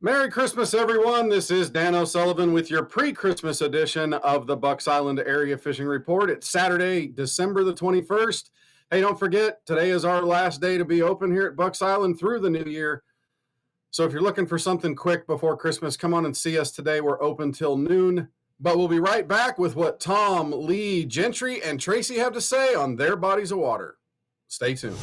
Merry Christmas, everyone. This is Dan O'Sullivan with your pre-Christmas edition of the Bucks Island Area Fishing Report. It's Saturday, December the 21st. Hey, don't forget, today is our last day to be open here at Bucks Island through the new year. So if you're looking for something quick before Christmas, come on and see us today. We're open till noon. But we'll be right back with what Tom, Lee, Gentry, and Tracy have to say on their bodies of water. Stay tuned.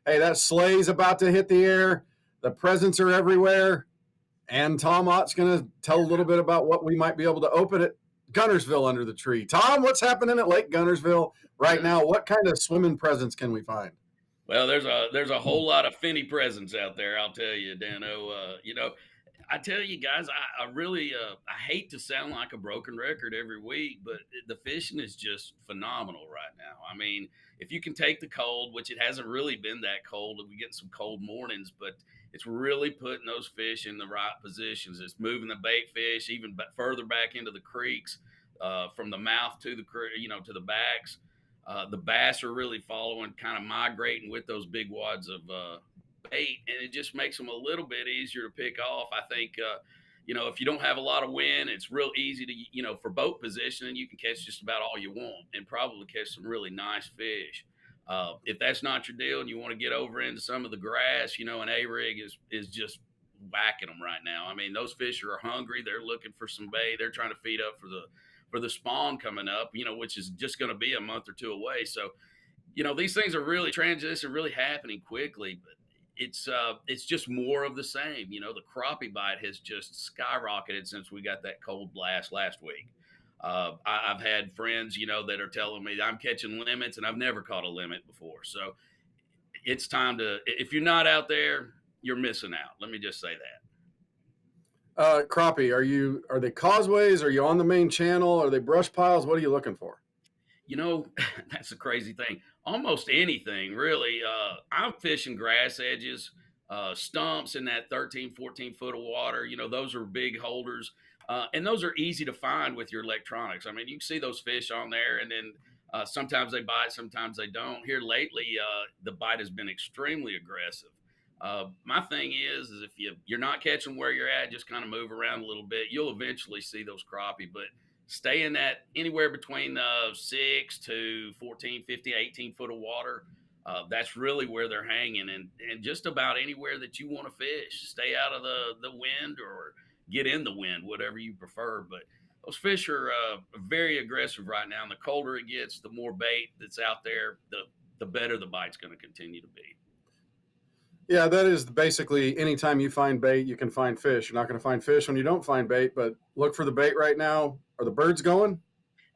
Hey, that sleigh's about to hit the air. The presents are everywhere. And Tom Ott's going to tell a little bit about what we might be able to open at Guntersville under the tree. Tom, what's happening at Lake Guntersville right now? What kind of swimming presents can we find? Well, there's a whole lot of finny presents out there, I'll tell you, Dano. I tell you guys, I really I hate to sound like a broken record every week, but the fishing is just phenomenal right now. I mean, if you can take the cold, which it hasn't really been that cold, we get some cold mornings, but it's really putting those fish in the right positions. It's moving the bait fish even further back into the creeks, from the mouth to to the backs. The bass are really following, kind of migrating with those big wads of bait, and it just makes them a little bit easier to pick off. I think, if you don't have a lot of wind, it's real easy to, for boat positioning, you can catch just about all you want and probably catch some really nice fish. If that's not your deal and you want to get over into some of the grass, an A-rig is just whacking them right now. I mean, those fish are hungry. They're looking for some bait. They're trying to feed up for the spawn coming up, which is just going to be a month or two away. So, these things are really transition, really happening quickly, but it's just more of the same. The crappie bite has just skyrocketed since we got that cold blast last week. I've had friends, that are telling me I'm catching limits and I've never caught a limit before. So it's time if you're not out there, you're missing out. Let me just say that. Crappie, are they causeways? Are you on the main channel? Are they brush piles? What are you looking for? That's a crazy thing. Almost anything, really. I'm fishing grass edges, stumps in that 13, 14 foot of water. Those are big holders. And those are easy to find with your electronics. I mean, you can see those fish on there, and then sometimes they bite, sometimes they don't. Here lately, the bite has been extremely aggressive. My thing is if you're not catching where you're at, just kind of move around a little bit. You'll eventually see those crappie, but stay in that anywhere between 6 to 14, 15, 18 foot of water. That's really where they're hanging, and just about anywhere that you want to fish. Stay out of the wind or get in the wind, whatever you prefer. But those fish are very aggressive right now, and the colder it gets, the more bait that's out there, the better the bite's going to continue to be. Yeah, that is basically anytime you find bait, you can find fish. You're not going to find fish when you don't find bait, but look for the bait right now. Are the birds going?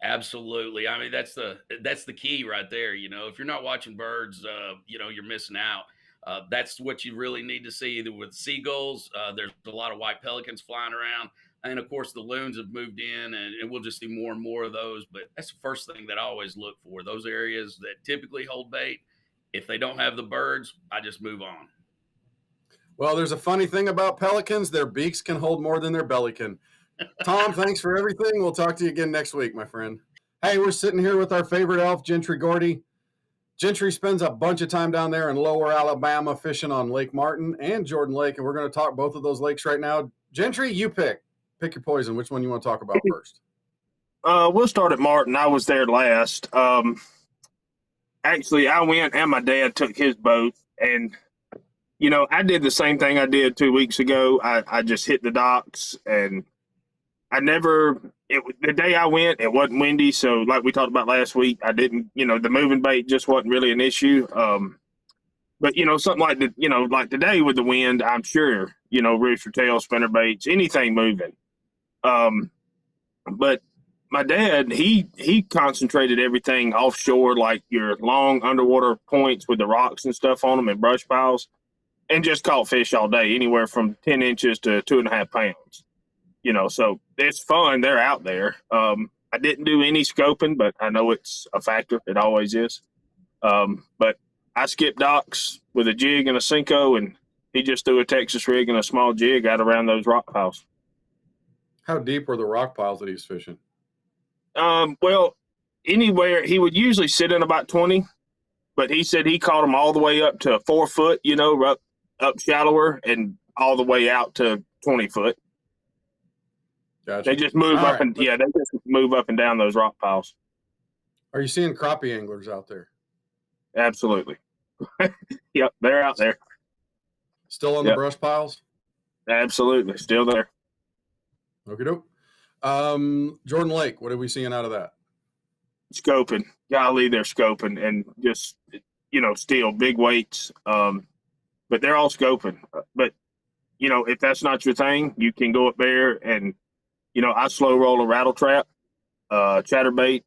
Absolutely. I mean, that's the key right there. If you're not watching birds, you're missing out. That's what you really need to see. Either with seagulls, there's a lot of white pelicans flying around. And of course, the loons have moved in, and we'll just see more and more of those. But that's the first thing that I always look for. Those areas that typically hold bait, if they don't have the birds, I just move on. Well, there's a funny thing about pelicans. Their beaks can hold more than their belly can. Tom, thanks for everything. We'll talk to you again next week, my friend. Hey, we're sitting here with our favorite elf, Gentry Gordy. Gentry spends a bunch of time down there in Lower Alabama fishing on Lake Martin and Jordan Lake, and we're going to talk both of those lakes right now. Gentry, you pick your poison. Which one you want to talk about first? We'll start at Martin. I was there last. Actually, I went and my dad took his boat, and I did the same thing I did 2 weeks ago. I just hit the docks, and the day I went, it wasn't windy. So like we talked about last week, I didn't, the moving bait just wasn't really an issue. But something like today with the wind, I'm sure, rooster tail, spinner baits, anything moving. But my dad, he concentrated everything offshore, like your long underwater points with the rocks and stuff on them and brush piles, and just caught fish all day, anywhere from 10 inches to 2.5 pounds. So it's fun. They're out there. I didn't do any scoping, but I know it's a factor. It always is. But I skipped docks with a jig and a Cinco, and he just threw a Texas rig and a small jig out around those rock piles. How deep were the rock piles that he's fishing? Well, anywhere he would usually sit in about 20, but he said he caught them all the way up to 4 foot, up shallower and all the way out to 20 foot. Gotcha. They just move All up right. they just move up and down those rock piles. Are you seeing crappie anglers out there? Absolutely. Yep, they're out there. Still on the brush piles? Absolutely, still there. Okie doke. Jordan Lake, what are we seeing out of that? Scoping. Golly, they're scoping and just, still big weights. But they're all scoping. But, if that's not your thing, you can go up there and, I slow roll a rattle trap, chatterbait,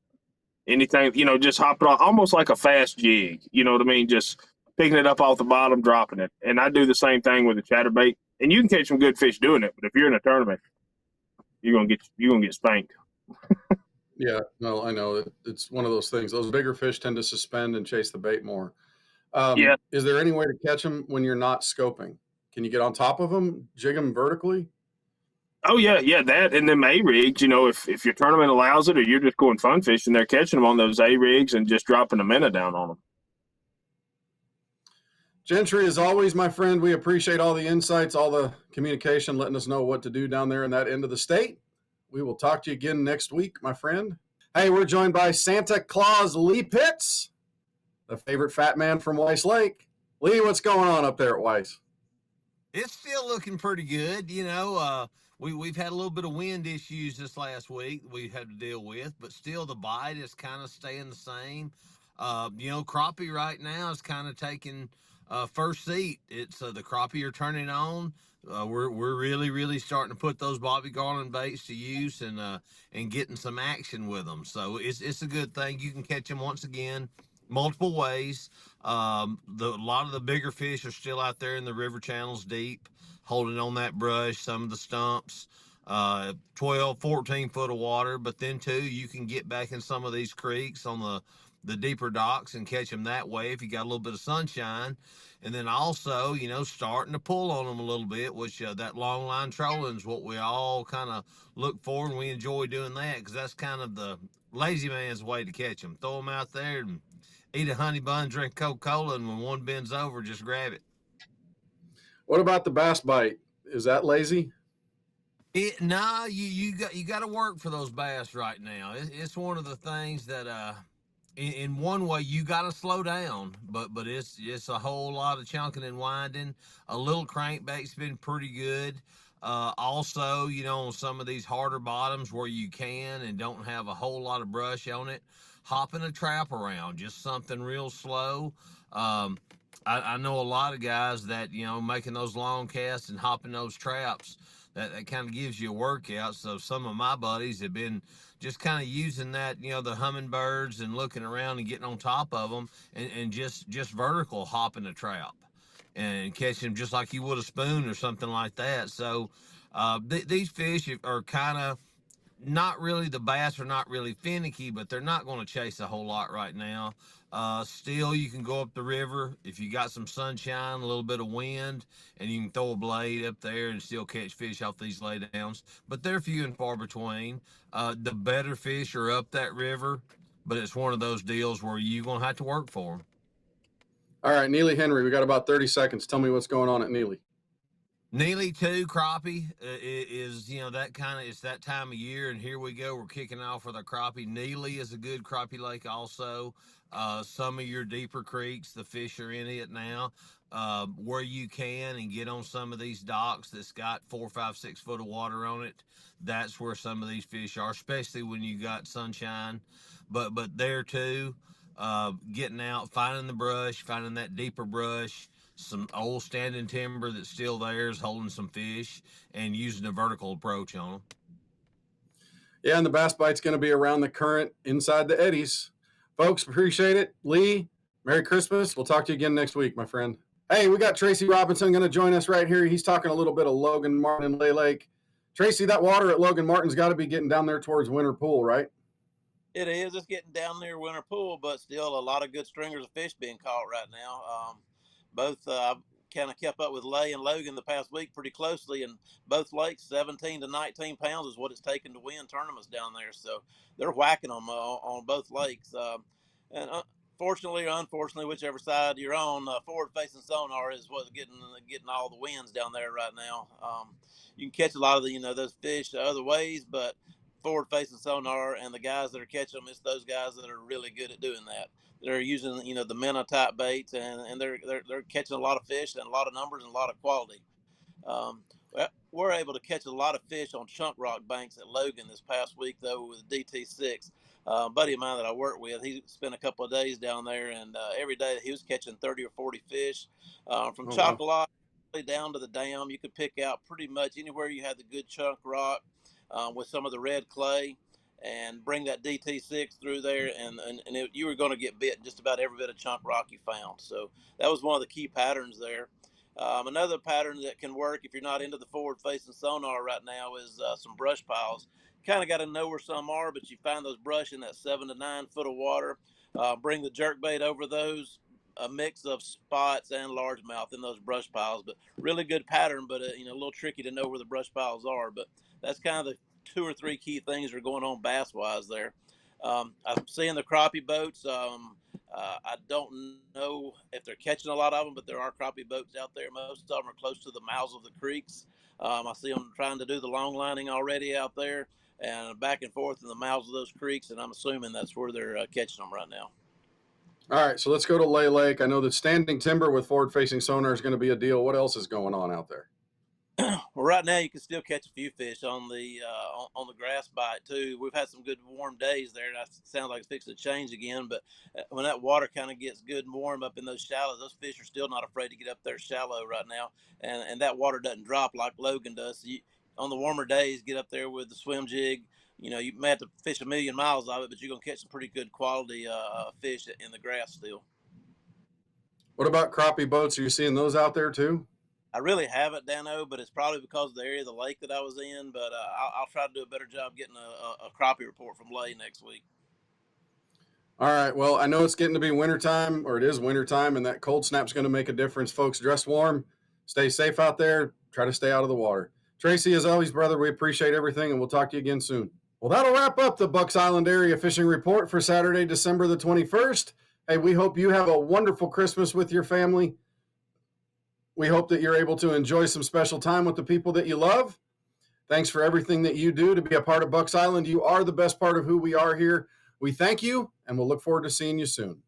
anything, just hop it on, almost like a fast jig. You know what I mean? Just picking it up off the bottom, dropping it. And I do the same thing with the chatterbait. And you can catch some good fish doing it, but if you're in a tournament, you're gonna get spanked. Yeah, no, I know. It's one of those things. Those bigger fish tend to suspend and chase the bait more. Yeah. Is there any way to catch them when you're not scoping? Can you get on top of them, jig them vertically? Oh yeah, that and them A rigs. If your tournament allows it, or you're just going fun fishing, they're catching them on those A rigs and just dropping a minnow down on them. Gentry, as always, my friend, we appreciate all the insights, all the communication, letting us know what to do down there in that end of the state. We will talk to you again next week, my friend. Hey, we're joined by Santa Claus Lee Pitts, the favorite fat man from Weiss Lake. Lee, what's going on up there at Weiss? It's still looking pretty good. We've had a little bit of wind issues this last week we've had to deal with, but still the bite is kind of staying the same. Crappie right now is kind of taking first seat. It's the crappie are turning on. We're really, really starting to put those Bobby Garland baits to use and getting some action with them. So it's a good thing. You can catch them once again multiple ways. A lot of the bigger fish are still out there in the river channels deep, holding on that brush, some of the stumps, 12, 14 foot of water. But then too, you can get back in some of these creeks on the deeper docks and catch them that way if you got a little bit of sunshine. And then also, starting to pull on them a little bit, which that long line trolling is what we all kind of look for, and we enjoy doing that because that's kind of the lazy man's way to catch them. Throw them out there and eat a honey bun, drink Coca-Cola, and when one bends over, just grab it. What about the bass bite? Is that lazy? No, you got to work for those bass right now. It's one of the things that in one way you got to slow down, but it's a whole lot of chunking and winding. A little crankbait's been pretty good. Also, on some of these harder bottoms where you can and don't have a whole lot of brush on it, hopping a trap around, just something real slow. I know a lot of guys that, making those long casts and hopping those traps, that kind of gives you a workout. So some of my buddies have been just kind of using that, the hummingbirds and looking around and getting on top of them and just vertical hopping a trap and catching them just like you would a spoon or something like that. So these fish are kind of not really, the bass are not really finicky, but they're not going to chase a whole lot right now. Still, you can go up the river if you got some sunshine, a little bit of wind, and you can throw a blade up there and still catch fish off these laydowns. But they're few and far between. The better fish are up that river, but it's one of those deals where you're going to have to work for them. All right, Neely Henry, we got about 30 seconds. Tell me what's going on at Neely. Neely too, crappie is that kind of, it's that time of year, and here we go. We're kicking off with our crappie. Neely is a good crappie lake also. Some of your deeper creeks, the fish are in it now. Where you can and get on some of these docks that's got 4, 5, 6 foot of water on it, that's where some of these fish are, especially when you got sunshine. But there too, getting out, finding the brush, finding that deeper brush, some old standing timber that's still there is holding some fish, and using a vertical approach on them. Yeah, and the bass bite's going to be around the current inside the eddies. Folks, appreciate it. Lee, Merry Christmas. We'll talk to you again next week, my friend. Hey, we got Tracy Robinson going to join us right here. He's talking a little bit of Logan Martin and Lay Lake. Tracy, that water at Logan Martin's got to be getting down there towards Winter Pool, right? It is. It's getting down near Winter Pool, but still a lot of good stringers of fish being caught right now. Both kind of kept up with Lay and Logan the past week pretty closely, and both lakes 17 to 19 pounds is what it's taken to win tournaments down there. So they're whacking them on both lakes. And fortunately or unfortunately, whichever side you're on, forward-facing sonar is what's getting all the wins down there right now. You can catch a lot of those fish other ways, but forward-facing sonar and the guys that are catching them, it's those guys that are really good at doing that. They're using the minnow type baits, and they're catching a lot of fish and a lot of numbers and a lot of quality. Um, we're able to catch a lot of fish on chunk rock banks at Logan this past week though with DT6. A buddy of mine that I work with, he spent a couple of days down there, and every day he was catching 30 or 40 fish from Oh, wow. Chocolate down to the dam. You could pick out pretty much anywhere you had the good chunk rock with some of the red clay, and bring that DT6 through there, and you were going to get bit just about every bit of chunk rock you found. So that was one of the key patterns there. Another pattern that can work if you're not into the forward-facing sonar right now is some brush piles. Kind of got to know where some are, but you find those brush in that 7 to 9 foot of water. Bring the jerk bait over those, a mix of spots and largemouth in those brush piles. But really good pattern, but a little tricky to know where the brush piles are. But that's kind of the 2 or 3 key things that are going on bass-wise there. I'm seeing the crappie boats. I don't know if they're catching a lot of them, but there are crappie boats out there. Most of them are close to the mouths of the creeks. I see them trying to do the long lining already out there and back and forth in the mouths of those creeks, and I'm assuming that's where they're catching them right now. All right, so let's go to Lay Lake. I know that standing timber with forward-facing sonar is going to be a deal. What else is going on out there? Well, right now you can still catch a few fish on the grass bite too. We've had some good warm days there. That sounds like it's fixing to change again, but when that water kind of gets good and warm up in those shallows, those fish are still not afraid to get up there shallow right now, and that water doesn't drop like Logan does. So on the warmer days, get up there with the swim jig. You may have to fish a million miles of it, but you're gonna catch some pretty good quality fish in the grass still. What about crappie boats? Are you seeing those out there too? I really haven't, Dano, but it's probably because of the area of the lake that I was in. But I'll try to do a better job getting a crappie report from Lay next week. All right. Well, I know it's getting to be wintertime, or it is wintertime, and that cold snap's going to make a difference. Folks, dress warm, stay safe out there, try to stay out of the water. Tracy, as always, brother, we appreciate everything, and we'll talk to you again soon. Well, that'll wrap up the Bucks Island Area Fishing Report for Saturday, December the 21st. Hey, we hope you have a wonderful Christmas with your family. We hope that you're able to enjoy some special time with the people that you love. Thanks for everything that you do to be a part of Bucks Island. You are the best part of who we are here. We thank you, and we'll look forward to seeing you soon.